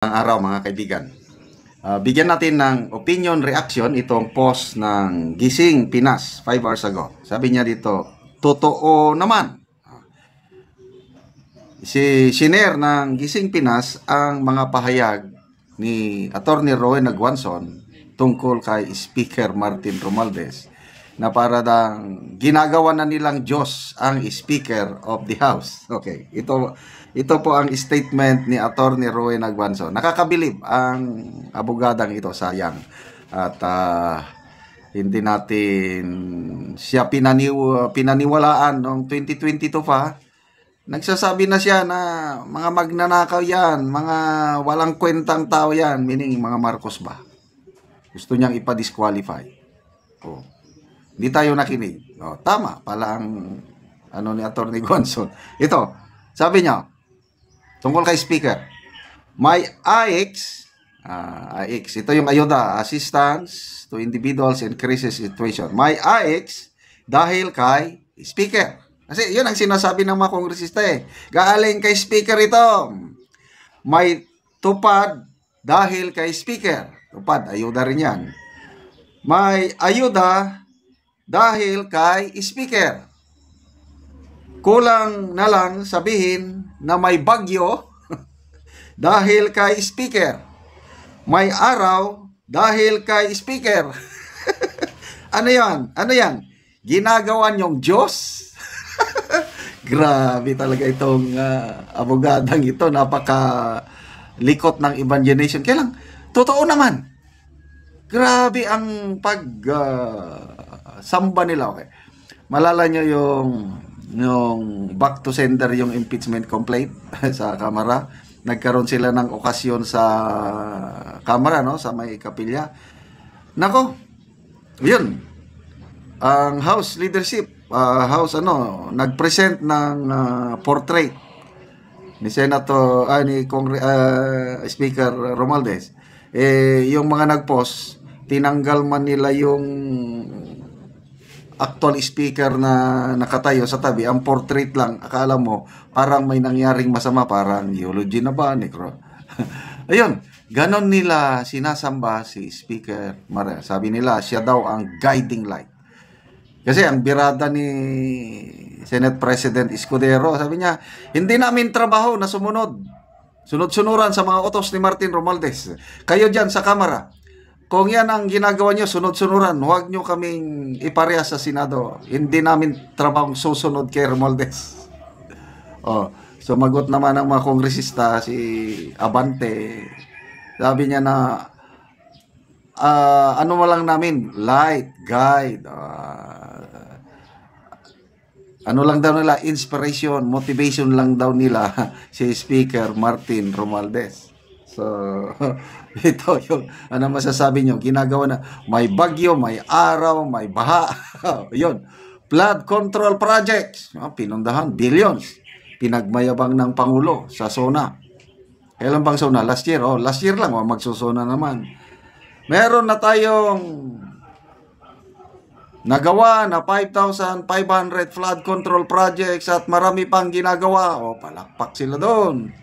Ang araw mga kaibigan. Bigyan natin ng opinion reaction itong post ng Gising Pinas 5 hours ago. Sabi niya dito, totoo naman. Sinare ng Gising Pinas ang mga pahayag ni Attorney Rowen Aguanson tungkol kay Speaker Martin Romualdez na para dang ginagawa na nilang Diyos ang Speaker of the House. Okay, ito po ang statement ni Attorney Rowen Aguanson. Nakakabilib ang abogadang ito, sayang. At hindi natin siya pinaniwalaan noong 2022 pa. Nagsasabi na siya na mga magnanakaw yan, mga walang kwentang tao yan, meaning mga Marcos ba? Gusto niyang ipa-disqualify. Oh. Hindi tayo nakinig. Oh, tama pala ang ni Attorney Gonson. Ito, sabi niya, tungkol kay Speaker, may AX, ito yung ayuda, assistance to individuals in crisis situation. May AX dahil kay Speaker. Kasi yun ang sinasabi ng mga kongresista eh. Galing kay Speaker ito. May tupad dahil kay Speaker. Tupad, ayuda rin yan. May ayuda dahil kay Speaker. Kulang na lang sabihin na may bagyo dahil kay Speaker. May araw dahil kay Speaker. Ano yan? Ano yan? Ginagawa niyong Diyos? Grabe talaga itong abogadang ito. Napaka likot ng imagination. Kaya lang, totoo naman. Grabe ang samba nila. Okay. Malala nyo yung back to sender yung impeachment complaint sa Kamara. Nagkaroon sila ng okasyon sa Kamara, no? Sa may kapilya. Nako, yun. Ang House leadership, nag-present ng portrait ni Speaker Romualdez. Yung mga nag-post, tinanggal man nila yung actual speaker na nakatayo sa tabi, ang portrait lang. Akala mo parang may nangyaring masama, parang eulogy na ba, necro. Ayun, ganon nila sinasamba si Speaker Mara. Sabi nila, siya daw ang guiding light. Kasi ang birada ni Senate President Escudero, sabi niya, hindi namin trabaho na sunod-sunuran sa mga utos ni Martin Romualdez. Kayo dyan sa Kamara, kung yan ang ginagawa nyo, sunod-sunuran, huwag nyo kaming ipareha sa Senado. Hindi namin trabaho susunod kay Romualdez. Sumagot naman ang mga kongresista, si Abante, sabi niya na, ano mo lang namin, light, guide, ano lang daw nila, inspiration, motivation lang daw nila si Speaker Martin Romualdez. So, ito yung, ano masasabi nyo, ginagawa na, may bagyo, may araw, may baha, yun, flood control projects, pinundahan, billions, pinagmayabang ng Pangulo sa SONA. Kailan bang SONA? Last year, last year lang, magsusona naman. Meron na tayong nagawa na 5,500 flood control projects at marami pang ginagawa. Palakpak sila doon.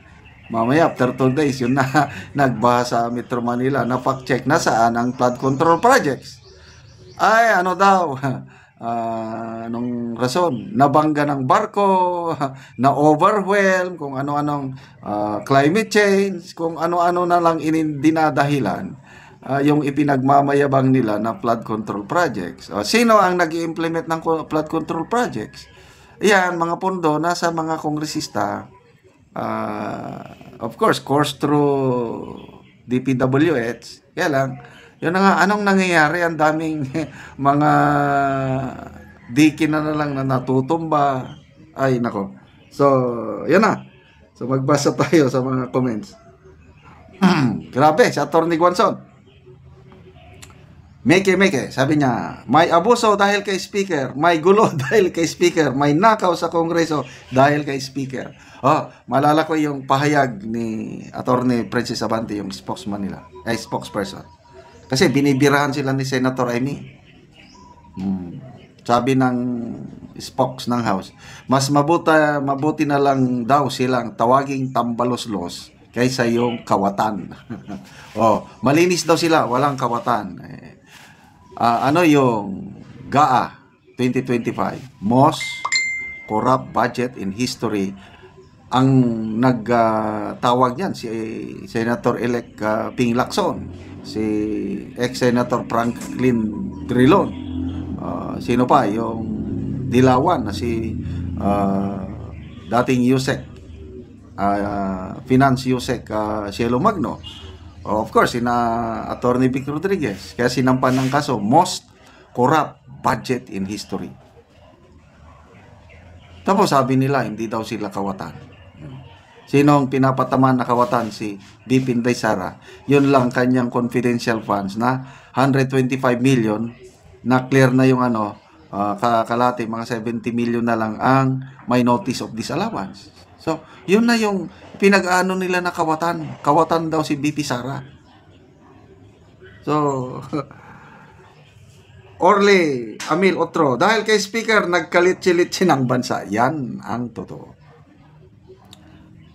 Mamaya, after 2 days, yun na nagbaha sa Metro Manila. Na-fact-check na saan ang flood control projects. Ay, ano daw, anong rason? Nabangga ng barko, na-overwhelm, kung ano-anong climate change, kung ano-ano na lang dinadahilan. Yung ipinagmamayabang nila na flood control projects. Sino ang nag-i-implement ng flood control projects? Yan, mga pondo nasa mga kongresista. Of course through DPWH. Kaya lang, yun na nga, anong nangyayari? Ang daming mga dikin na lang na natutumba. Ay, nako. So, yan na. So, magbasa tayo sa mga comments. Grabe, si Attorney Guanson. Meke, sabi niya, may abuso dahil kay Speaker, may gulo dahil kay Speaker, may nakaw sa Kongreso dahil kay Speaker. Malala ko yung pahayag ni Attorney Princess Abante, yung spokesman nila, spokesperson. Kasi binibirahan sila ni Senator Amy. Sabi ng spokes ng House, mas mabuti na lang daw silang tawaging tambaloslos kaysa yung kawatan. Oh, malinis daw sila, walang kawatan. Ano yung GAA 2025? Most corrupt budget in history. Ang nagtawag niyan si Senator-elect Ping Lacson, si ex-Senator Franklin Drilon, sino pa, yung Dilawan na si dating USEC, Finance USEC, Cielo Magno. Of course, Attorney Vic Rodriguez. Kaya sinampan ng kaso, most corrupt budget in history. Tapos sabi nila, hindi daw sila kawatan. Sinong pinapataman na kawatan? Si BP Inday Sara. Yun lang kanyang confidential funds na 125 million na clear na yung kalate, mga 70 million na lang ang may notice of disallowance. So, yun na yung pinag-ano nila na kawatan. Kawatan daw si BP Sara. So, Orly Amil Otro, dahil kay Speaker, nagkalit-silitsin ang bansa. Yan ang totoo.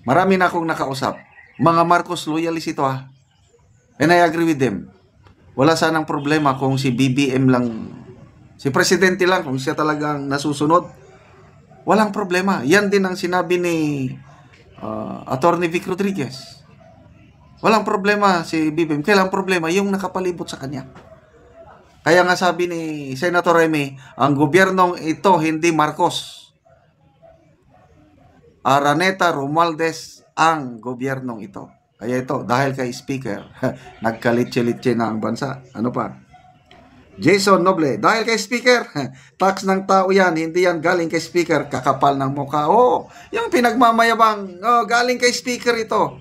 Marami na akong nakausap. Mga Marcos loyalist ito And I agree with them. Wala sanang problema kung si BBM lang, si Presidente lang, kung siya talagang nasusunod. Walang problema. Yan din ang sinabi ni Attorney Vic Rodriguez. Walang problema si BBM. Kailang problema yung nakapalibot sa kanya. Kaya nga sabi ni Senator Remy, ang gobyernong ito hindi Marcos. Araneta Romualdez ang gobyernong ito. Kaya ito, dahil kay Speaker, nagkalitsi-litsi na ang bansa. Ano pa? Jason Noble, dahil kay Speaker, tax ng tao yan, hindi yan galing kay Speaker, kakapal ng mukha. Yung pinagmamayabang, galing kay Speaker ito.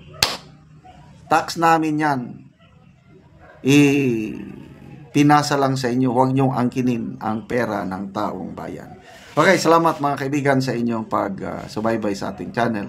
Tax namin yan. Pinasa lang sa inyo, huwag niyong angkinin ang pera ng taong bayan. Okay, salamat mga kaibigan sa inyong pag-subaybay sa ating channel.